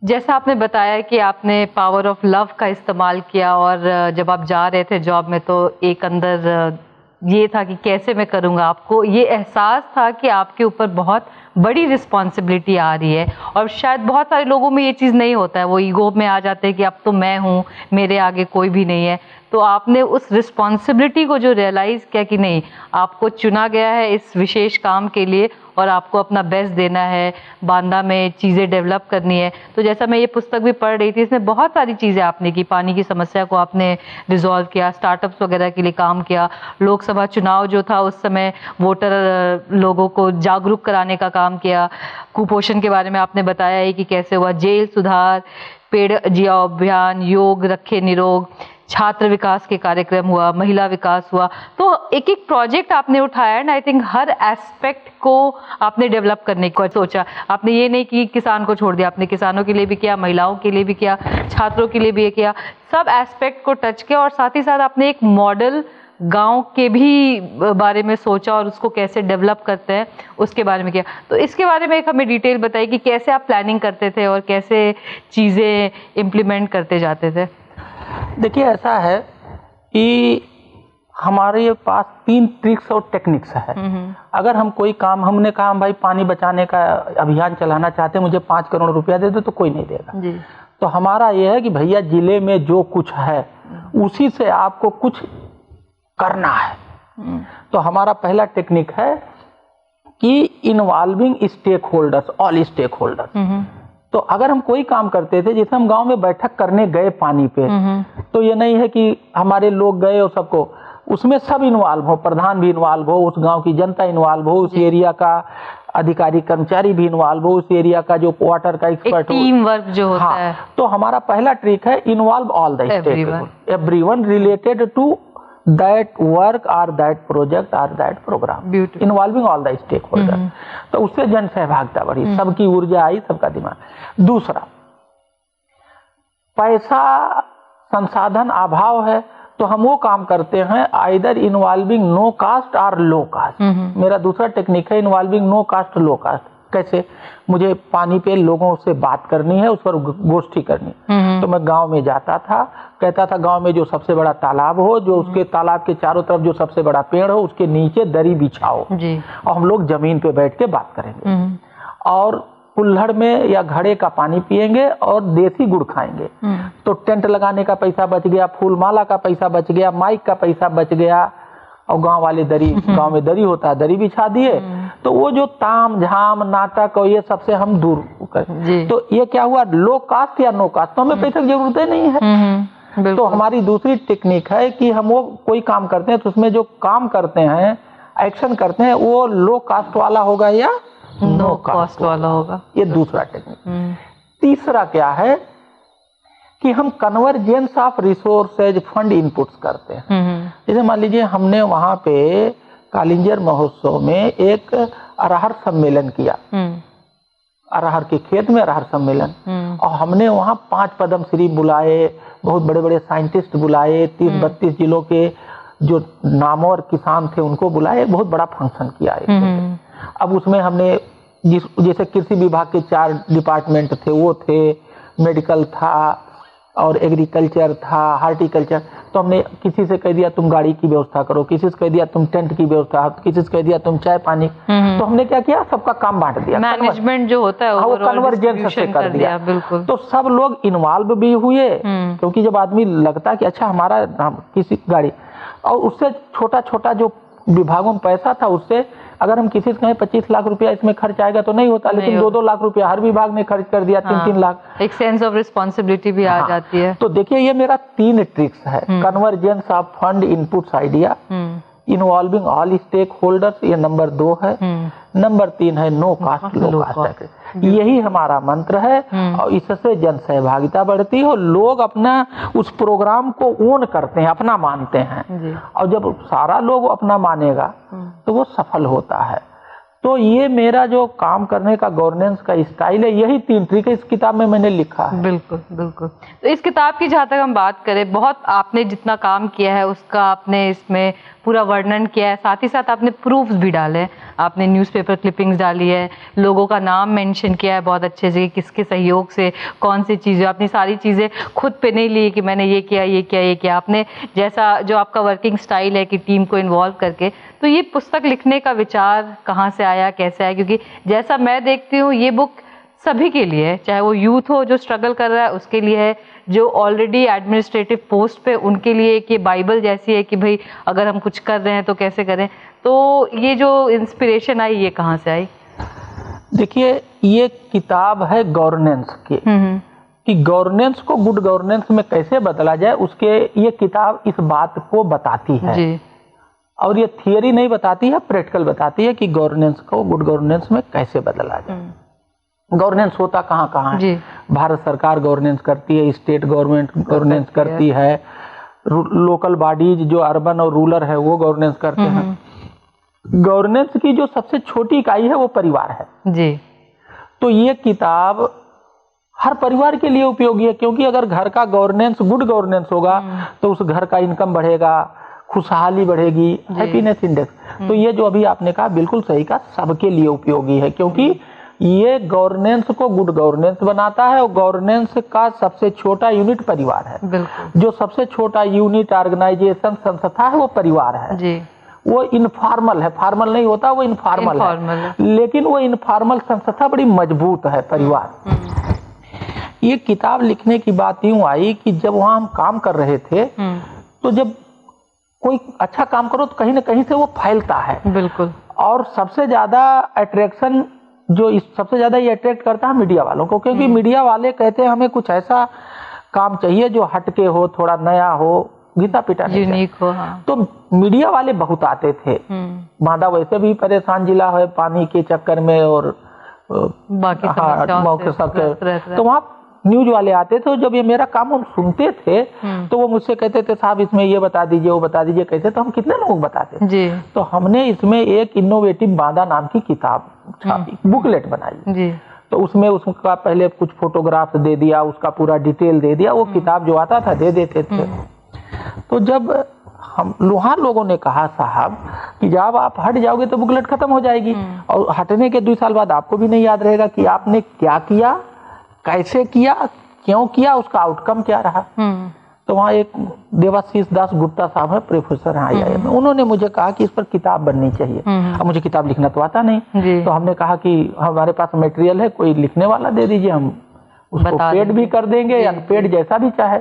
जैसा आपने बताया कि आपने पावर ऑफ लव का इस्तेमाल किया, और जब आप जा रहे थे जॉब में तो एक अंदर ये था कि कैसे मैं करूँगा, आपको ये एहसास था कि आपके ऊपर बहुत बड़ी रिस्पॉन्सिबिलिटी आ रही है। और शायद बहुत सारे लोगों में ये चीज़ नहीं होता है, वो ईगो में आ जाते हैं कि अब तो मैं हूँ, मेरे आगे कोई भी नहीं है। तो आपने उस रिस्पॉन्सिबिलिटी को जो रियलाइज़ किया कि नहीं, आपको चुना गया है इस विशेष काम के लिए और आपको अपना बेस्ट देना है, बांदा में चीज़ें डेवलप करनी है। तो जैसा मैं ये पुस्तक भी पढ़ रही थी, इसमें बहुत सारी चीज़ें आपने की, पानी की समस्या को आपने रिजॉल्व किया, स्टार्टअप्स वगैरह के लिए काम किया, लोकसभा चुनाव जो था उस समय वोटर लोगों को जागरूक कराने का काम किया, कुपोषण के बारे में आपने बताया है कि कैसे हुआ, जेल सुधार, पेड़ जियाओ अभियान, योग रखे निरोग, छात्र विकास के कार्यक्रम हुआ, महिला विकास हुआ। तो एक एक प्रोजेक्ट आपने उठाया and I think her aspect को आपने डेवलप करने को सोचा। आपने ये नहीं कि किसान को छोड़ दिया, आपने किसानों के लिए भी किया, महिलाओं के लिए भी किया, छात्रों के लिए भी किया, सब एस्पेक्ट को टच किया। और साथ ही साथ आपने एक मॉडल गांव के भी बारे में सोचा और उसको कैसे डेवलप करते हैं उसके बारे में किया। तो इसके बारे में एक हमें डिटेल बताइए कि कैसे आप प्लानिंग करते थे और कैसे चीज़ें इम्प्लीमेंट करते जाते थे। देखिए, ऐसा है कि हमारे पास 3 ट्रिक्स और टेक्निक्स है। अगर हम कोई काम, हमने कहा भाई पानी बचाने का अभियान चलाना चाहते हैं, मुझे 5 करोड़ रुपया दे दो, तो कोई नहीं देगा जी। तो हमारा ये है कि भैया जिले में जो कुछ है उसी से आपको कुछ करना है। तो हमारा पहला टेक्निक है कि involving stakeholders, all stakeholders. तो अगर हम कोई काम करते थे, जैसे हम गांव में बैठक करने गए पानी पे, तो ये नहीं है कि हमारे लोग गए और सबको उसमें सब इन्वॉल्व हो, प्रधान भी इन्वॉल्व हो, उस गांव की जनता इन्वॉल्व हो, उस एरिया का अधिकारी कर्मचारी भी इन्वॉल्व हो, उस एरिया का जो वाटर का एक्सपर्ट हो, टीम वर्क जो होता है। तो हमारा पहला ट्रिक है involve all the stakeholder, everyone related to that work और दैट प्रोजेक्ट और that program, involving all the stakeholder. तो उससे जन सहभागिता बढ़ी, सबकी ऊर्जा आई, सबका दिमाग। दूसरा, पैसा संसाधन अभाव है तो हम वो काम करते हैं आइदर इन्वॉल्विंग नो कास्ट और लो कास्ट। मेरा दूसरा टेक्निक है इन्वॉल्विंग नो कास्ट लो कास्ट। कैसे? मुझे पानी पे लोगों से बात करनी है, उस पर गोष्ठी करनी, तो मैं गांव में जाता था, कहता था गांव में जो सबसे बड़ा तालाब हो, जो उसके तालाब के चारों तरफ जो सबसे बड़ा पेड़ हो, उसके नीचे दरी बिछाओ और हम लोग जमीन पे बैठ के बात करेंगे और कुल्हड़ में या घड़े का पानी पिएंगे और देसी गुड़ खाएंगे। तो टेंट लगाने का पैसा बच गया, फूल माला का पैसा बच गया, माइक का पैसा बच गया, और गांव वाले दरी, गांव में दरी होता है, दरी बिछा दिए। तो वो जो ताम झाम नाटक और ये सबसे हम दूर कर, तो ये क्या हुआ, लो कास्ट या नो कास्ट, तो हमें पैसे की जरूरत ही नहीं है। तो हमारी दूसरी टेक्निक है कि हम वो कोई काम करते हैं तो उसमें जो काम करते हैं, एक्शन करते हैं, वो लो कास्ट वाला होगा या नो कास्ट वाला होगा। ये दूसरा टेक्निक। तीसरा क्या है कि हम convergence of resources fund inputs करते हैं। जैसे मान लीजिए हमने वहां पे कालिंजर महोत्सव में एक अरहर सम्मेलन किया, अरहर के खेत में अरहर सम्मेलन, और हमने वहां 5 पद्मश्री बुलाए, बहुत बड़े बड़े साइंटिस्ट बुलाए, 30-32 जिलों के जो नामवर किसान थे उनको बुलाए, बहुत बड़ा फंक्शन किया। अब उसमें हमने जैसे कृषि विभाग के 4 डिपार्टमेंट थे, वो थे, मेडिकल था और एग्रीकल्चर था, हार्टिकल्चर। तो हमने किसी से कह दिया तुम गाड़ी की व्यवस्था करो, किसी से कह दिया तुम टेंट की व्यवस्था, किसी से कह दिया तुम चाय पानी। तो हमने क्या किया, सबका काम बांट दिया, मैनेजमेंट जो होता है वो कन्वर्जेंस से कर दिया। बिल्कुल। तो सब लोग इन्वॉल्व भी हुए, क्योंकि जब आदमी लगता है कि अच्छा हमारा किसी गाड़ी, और उससे छोटा छोटा जो विभागों में पैसा था, उससे अगर हम किसी से कहें 25 लाख रुपया इसमें खर्च आएगा तो नहीं होता, लेकिन 2-2 लाख रुपया हर विभाग ने खर्च कर दिया, 3-3 लाख। एक सेंस ऑफ रिस्पॉन्सिबिलिटी भी आ जाती है। तो देखिए ये मेरा 3 ट्रिक्स है, convergence of fund inputs idea, involving all stakeholders, ये नंबर 2 है। नंबर 3 है नो कास्ट लो कास्ट। यही हमारा मंत्र है और इससे जन सहभागिता बढ़ती है और लोग अपना उस प्रोग्राम को ओन करते हैं, अपना मानते हैं, और जब सारा लोग अपना मानेगा तो वो सफल होता है। तो ये मेरा जो काम करने का गवर्नेंस का स्टाइल है, यही 3 ट्रिक इस किताब में मैंने लिखा है। बिल्कुल बिल्कुल। तो इस किताब की जहाँ तक हम बात करें, बहुत आपने जितना काम किया है उसका आपने इसमें पूरा वर्णन किया है, साथ ही साथ आपने प्रूफ्स भी डाले, आपने न्यूज़पेपर क्लिपिंग्स डाली है, लोगों का नाम मेंशन किया है बहुत अच्छे से, किसके सहयोग से कौन सी चीज़ें, आपने सारी चीज़ें खुद पे नहीं ली कि मैंने ये किया ये किया ये किया, आपने जैसा जो आपका वर्किंग स्टाइल है कि टीम को इन्वॉल्व करके। तो ये पुस्तक लिखने का विचार कहाँ से आया, कैसे आया? क्योंकि जैसा मैं देखती हूँ ये बुक सभी के लिए है, चाहे वो यूथ हो जो स्ट्रगल कर रहा है उसके लिए है, जो ऑलरेडी एडमिनिस्ट्रेटिव पोस्ट पे उनके लिए एक ये बाइबल जैसी है कि भाई अगर हम कुछ कर रहे हैं तो कैसे करें। तो ये जो इंस्पिरेशन आई ये कहाँ से आई? देखिए ये किताब है गवर्नेंस की, कि गवर्नेंस को गुड गवर्नेंस में कैसे बदला जाए, उसके ये किताब इस बात को बताती है जी। और ये थियरी नहीं बताती है, प्रैक्टिकल बताती है कि गवर्नेंस को गुड गवर्नेंस में कैसे बदला जाए। गवर्नेंस होता कहाँ कहाँ है? भारत सरकार गवर्नेंस करती है, स्टेट गवर्नमेंट गवर्नेंस करती है, लोकल बॉडीज जो अर्बन और रूरल है वो गवर्नेंस करते हैं। गवर्नेंस की जो सबसे छोटी इकाई है वो परिवार है जी। तो ये किताब हर परिवार के लिए उपयोगी है, क्योंकि अगर घर का गवर्नेंस गुड गवर्नेंस होगा तो उस घर का इनकम बढ़ेगा, खुशहाली बढ़ेगी, हैप्पीनेस इंडेक्स। तो ये जो अभी आपने कहा बिल्कुल सही कहा, सबके लिए उपयोगी है, क्योंकि ये गवर्नेंस को गुड गवर्नेंस बनाता है। और गवर्नेंस का सबसे छोटा यूनिट परिवार है। जो सबसे छोटा यूनिट, ऑर्गेनाइजेशन, संस्था है वो परिवार है जी। वो इनफॉर्मल है, फॉर्मल नहीं होता, वो इनफॉर्मल है, लेकिन वो इनफॉर्मल संस्था बड़ी मजबूत है, परिवार। ये किताब लिखने की बात यूं आई कि जब वहां हम काम कर रहे थे तो जब कोई अच्छा काम करो तो कहीं ना कहीं से वो फैलता है। बिल्कुल। और सबसे ज्यादा अट्रैक्शन जो सबसे ज्यादा ये अट्रैक्ट करता है मीडिया वालों को, क्योंकि मीडिया वाले कहते हैं हमें कुछ ऐसा काम चाहिए जो हटके हो, थोड़ा नया हो, घिसा पिटा यूनिक हो। हाँ। तो मीडिया वाले बहुत आते थे। मादा वैसे भी परेशान जिला है पानी के चक्कर में और बाकी समस्याओं तो वहाँ न्यूज वाले आते थे। जब ये मेरा काम हम सुनते थे तो वो मुझसे कहते थे साहब इसमें ये बता दीजिए वो बता दीजिए, कैसे, तो हम कितने लोग बताते जी। तो हमने इसमें एक इनोवेटिव बांदा नाम की किताब छापी, बुकलेट बनाई जी। तो उसमें उसका पहले कुछ फोटोग्राफ दे दिया, उसका पूरा डिटेल दे दिया, वो किताब जो आता था दे देते थे। तो जब हम लोहार लोगों ने कहा साहब कि जब आप हट जाओगे तो बुकलेट खत्म हो जाएगी और हटने के 2 साल बाद आपको भी नहीं याद रहेगा कि आपने क्या किया, कैसे किया, क्यों किया, उसका आउटकम क्या रहा। तो वहाँ एक देवाशीष दास गुप्ता साहब है, प्रोफेसर हैं IIM में, उन्होंने मुझे कहा कि इस पर किताब बननी चाहिए। अब मुझे किताब लिखना तो आता नहीं, तो हमने कहा कि हमारे पास मटेरियल है, कोई लिखने वाला दे दीजिए, हम उसको पेड भी कर देंगे, अनपेड जैसा भी चाहे।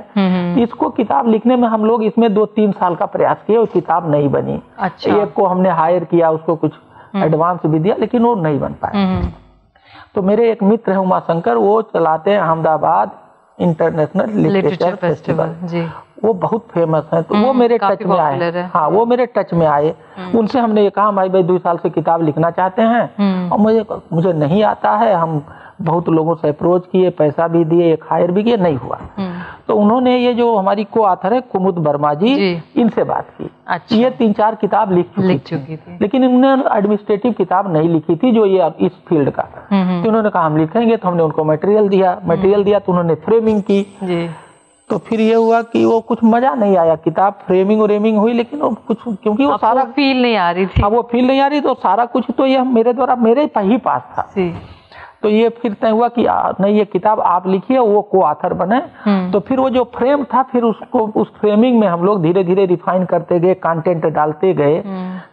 इसको किताब लिखने में हम लोग इसमें 2-3 साल का प्रयास किए और किताब नहीं बनी। अच्छा। एक को हमने हायर किया, उसको कुछ एडवांस भी दिया, लेकिन वो नहीं बन पाया। तो मेरे एक मित्र है उमाशंकर, वो चलाते हैं अहमदाबाद इंटरनेशनल लिटरेचर फेस्टिवल जी। वो बहुत फेमस है, तो वो मेरे टच में आए। हाँ, वो मेरे टच में आए। उनसे हमने ये कहा भाई 2 साल से किताब लिखना चाहते हैं और मुझे नहीं आता है। हम बहुत लोगों से अप्रोच किए, पैसा भी दिए, एक हायर भी किए, नहीं हुआ। तो उन्होंने ये जो हमारी को ऑथर है कुमुद वर्मा जी, इनसे बात की। अच्छा। ये 3-4 किताब लिख चुकी थी, लेकिन इन्होंने एडमिनिस्ट्रेटिव किताब नहीं लिखी थी जो ये इस फील्ड का। तो उन्होंने कहा हम लिखेंगे, तो हमने उनको मटेरियल दिया तो उन्होंने फ्रेमिंग की। तो फिर ये हुआ कि वो कुछ मजा नहीं आया, किताब फ्रेमिंग हुई, लेकिन वो कुछ क्योंकि वो सारा फील नहीं आ रही थी। वो फील नहीं आ रही, तो सारा कुछ तो ये मेरे द्वारा मेरे ही पास था। तो ये फिर तय हुआ कि नहीं, ये किताब आप लिखिए, वो को ऑथर बने। तो फिर वो जो फ्रेम था, फिर उसको उस फ्रेमिंग में हम लोग धीरे धीरे रिफाइन करते गए, कंटेंट डालते गए।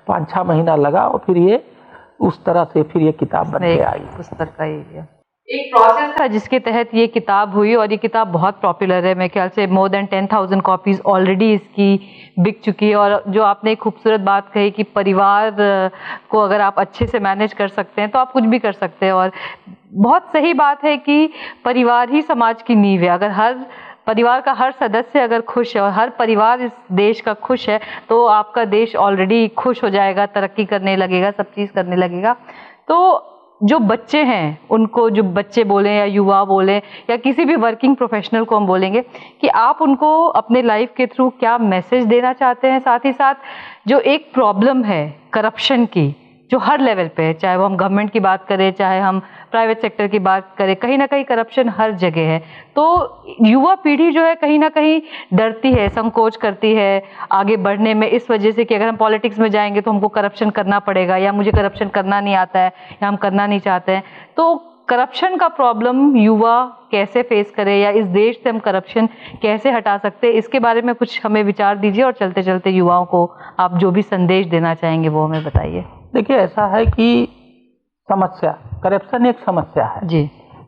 5-6 महीना लगा और फिर ये उस तरह से फिर ये किताब बन के आई। पुस्तक का ये एक प्रोसेस था जिसके तहत ये किताब हुई और ये किताब बहुत पॉपुलर है। मेरे ख्याल से मोर देन 10,000 कॉपीज ऑलरेडी इसकी बिक चुकी है। और जो आपने एक खूबसूरत बात कही कि परिवार को अगर आप अच्छे से मैनेज कर सकते हैं तो आप कुछ भी कर सकते हैं, और बहुत सही बात है कि परिवार ही समाज की नींव है। अगर हर परिवार का हर सदस्य अगर खुश है और हर परिवार इस देश का खुश है तो आपका देश ऑलरेडी खुश हो जाएगा, तरक्की करने लगेगा, सब चीज़ करने लगेगा। तो जो बच्चे हैं उनको, जो बच्चे बोलें या युवा बोलें या किसी भी वर्किंग प्रोफेशनल को हम बोलेंगे कि आप उनको अपने लाइफ के थ्रू क्या मैसेज देना चाहते हैं। साथ ही साथ जो एक प्रॉब्लम है करप्शन की, जो हर लेवल पे है, चाहे वो हम गवर्नमेंट की बात करें, चाहे हम प्राइवेट सेक्टर की बात करें, कहीं ना कहीं करप्शन हर जगह है। तो युवा पीढ़ी जो है कहीं ना कहीं डरती है, संकोच करती है आगे बढ़ने में, इस वजह से कि अगर हम पॉलिटिक्स में जाएंगे तो हमको करप्शन करना पड़ेगा, या मुझे करप्शन करना नहीं आता है, या हम करना नहीं चाहते हैं। तो करप्शन का प्रॉब्लम युवा कैसे फेस करे, या इस देश से हम करप्शन कैसे हटा सकते हैं, इसके बारे में कुछ हमें विचार दीजिए। और चलते चलते युवाओं को आप जो भी संदेश देना चाहेंगे वो हमें बताइए। देखिए, ऐसा है कि समस्या, करप्शन एक समस्या है जी।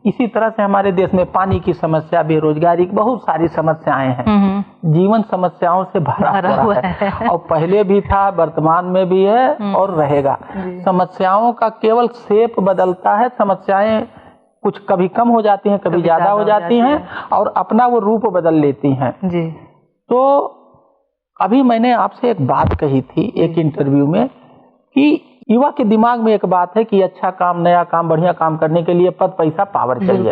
इसी तरह से हमारे देश में पानी की समस्या, बेरोजगारी की बहुत सारी समस्याएं हैं। जीवन समस्याओं से भरा हुआ है और पहले भी था, वर्तमान में भी है और रहेगा। समस्याओं का केवल शेप बदलता है। समस्याएं कुछ कभी कम हो जाती हैं, कभी ज्यादा हो जाती हैं और अपना वो रूप बदल लेती हैं जी। तो अभी मैंने आपसे एक बात कही थी एक इंटरव्यू में कि युवा के दिमाग में एक बात है कि अच्छा काम, नया काम, बढ़िया काम करने के लिए पद, पैसा, पावर चाहिए।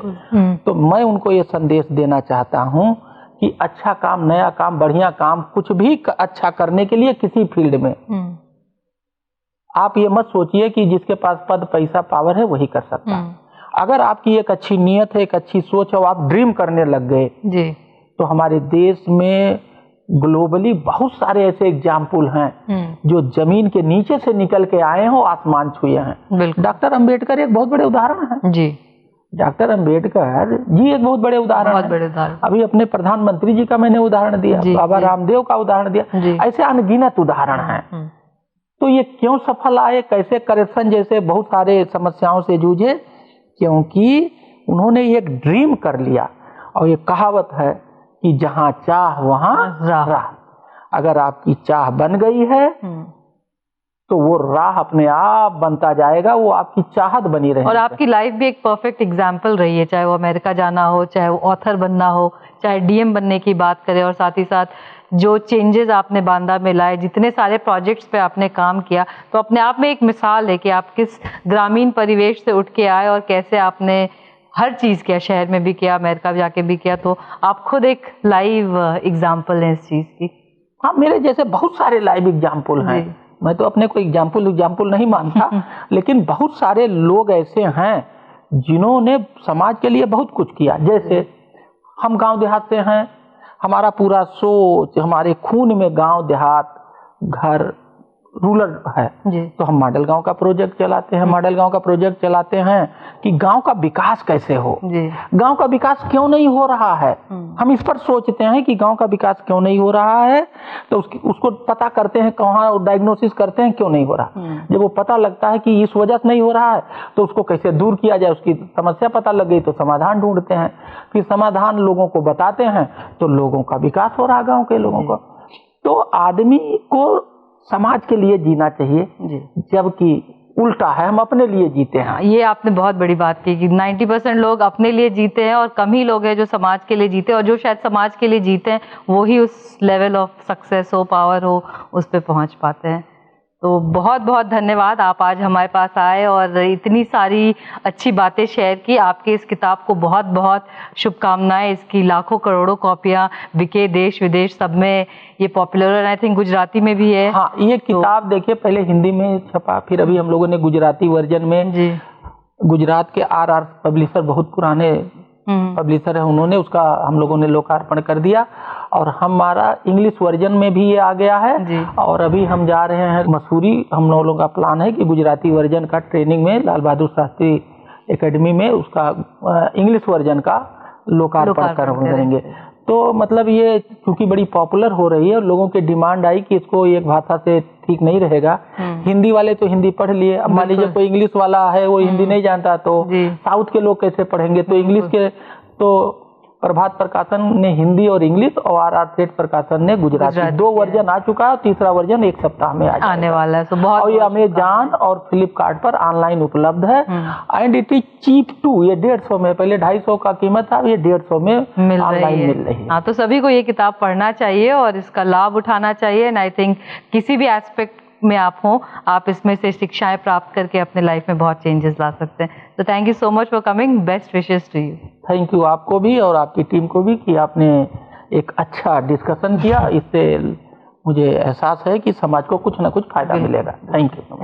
तो मैं उनको ये संदेश देना चाहता हूँ कि अच्छा काम, नया काम, बढ़िया काम, कुछ भी अच्छा करने के लिए किसी फील्ड में आप ये मत सोचिए कि जिसके पास पद, पैसा, पावर है वही कर सकता है। अगर आपकी एक अच्छी नीयत है, एक अच्छी सोच है और आप ड्रीम करने लग गए जी, तो हमारे देश में ग्लोबली बहुत सारे ऐसे एग्जाम्पल हैं जो जमीन के नीचे से निकल के आए हो, आसमान छुए हैं। डॉक्टर अंबेडकर एक बहुत बड़े उदाहरण है जी। डॉक्टर अंबेडकर जी एक बहुत बड़े उदाहरण है। अभी अपने प्रधानमंत्री जी का मैंने उदाहरण दिया, बाबा रामदेव का उदाहरण दिया, ऐसे अनगिनत उदाहरण हैं। तो ये क्यों सफल आए, कैसे करप्शन जैसे बहुत सारे समस्याओं से जूझे, क्योंकि उन्होंने एक ड्रीम कर लिया। और ये कहावत है कि जहां चाह वहां राह। अगर आपकी चाह बन गई है तो वो राह अपने आप बनता जाएगा, वो आपकी चाहत बनी रहेगी। और आपकी लाइफ भी एक परफेक्ट एग्जाम्पल रही है, चाहे वो अमेरिका जाना हो, चाहे वो ऑथर बनना हो, चाहे डीएम बनने की बात करें, और साथ ही साथ जो चेंजेस आपने बांदा में लाए, जितने सारे प्रोजेक्ट्स पे आपने काम किया, तो अपने आप में एक मिसाल है कि आप किस ग्रामीण परिवेश से उठ के आए और कैसे आपने हर चीज़ किया, शहर में भी किया, अमेरिका जाके भी किया। तो आप खुद एक लाइव एग्जाम्पल हैं इस चीज़ की। हाँ, मेरे जैसे बहुत सारे लाइव एग्जाम्पल हैं। मैं तो अपने को एग्जाम्पल नहीं मानता लेकिन बहुत सारे लोग ऐसे हैं जिन्होंने समाज के लिए बहुत कुछ किया। जैसे हम गांव देहात से हैं, हमारा पूरा सोच, हमारे खून में गांव देहात घर रूरल है, तो हम मॉडल गांव का प्रोजेक्ट चलाते हैं। मॉडल गांव का प्रोजेक्ट चलाते हैं कि गांव का विकास कैसे हो। गांव का विकास क्यों नहीं हो रहा है, हम इस पर सोचते हैं कि गांव का विकास क्यों नहीं हो रहा है, तो उसको पता करते हैं, कहाँ डायग्नोसिस करते हैं क्यों नहीं हो रहा। जब वो पता लगता है कि इस वजह से नहीं हो रहा है तो उसको कैसे दूर किया जाए, उसकी समस्या पता लग गई तो समाधान ढूंढते हैं, फिर समाधान लोगों को बताते हैं, तो लोगों का विकास हो रहा है गाँव के लोगों का। तो आदमी को समाज के लिए जीना चाहिए, जबकि उल्टा है, हम अपने लिए जीते हैं। ये आपने बहुत बड़ी बात की कि 90% लोग अपने लिए जीते हैं और कम ही लोग हैं जो समाज के लिए जीते हैं, और जो शायद समाज के लिए जीते हैं वो ही उस लेवल ऑफ सक्सेस हो, पावर हो, उस पर पहुंच पाते हैं। तो बहुत बहुत धन्यवाद, आप आज हमारे पास आए और इतनी सारी अच्छी बातें शेयर की। आपके इस किताब को बहुत बहुत शुभकामनाएं, इसकी लाखों करोड़ों कॉपियां बिके, देश विदेश सब में ये पॉपुलर है। आई थिंक गुजराती में भी है। हाँ, ये किताब देखिए पहले हिंदी में छपा, फिर अभी हम लोगों ने गुजराती वर्जन में, गुजरात के RR पब्लिशर, बहुत पुराने पब्लिशर है, उन्होंने उसका हम लोगों ने लोकार्पण कर दिया, और हमारा इंग्लिश वर्जन में भी ये आ गया है। और अभी हम जा रहे हैं मसूरी, हम लोगों का प्लान है कि गुजराती वर्जन का ट्रेनिंग में लाल बहादुर शास्त्री एकेडमी में उसका इंग्लिश वर्जन का लोकार्पण करेंगे। तो मतलब ये क्योंकि बड़ी पॉपुलर हो रही है और लोगों की डिमांड आई कि इसको एक भाषा से ठीक नहीं रहेगा, हिंदी वाले तो हिंदी पढ़ लिए, अब मान लीजिए कोई इंग्लिश वाला है वो हिंदी नहीं जानता तो साउथ के लोग कैसे पढ़ेंगे, तो इंग्लिश के, तो प्रभात प्रकाशन ने हिंदी और इंग्लिश और RR सेठ प्रकाशन ने गुजराती, 2 वर्जन आ चुका है, तीसरा वर्जन 1 सप्ताह में आने वाला है। और ये अमेजॉन और फ्लिपकार्ट पर ऑनलाइन उपलब्ध है, and it is cheap too. ये 150 में, पहले 250 का कीमत था, ये 150 में ऑनलाइन मिल रही है। हाँ, तो सभी को ये किताब पढ़ना चाहिए और इसका लाभ उठाना चाहिए। एंड आई थिंक किसी भी एस्पेक्ट में आप हो, आप इसमें से शिक्षाएं प्राप्त करके अपने लाइफ में बहुत चेंजेस ला सकते हैं। तो thank you so much for coming, best wishes to you. Thank you आपको भी और आपकी टीम को भी कि आपने एक अच्छा डिस्कशन किया, इससे मुझे एहसास है कि समाज को कुछ ना कुछ फायदा मिलेगा। Thank you.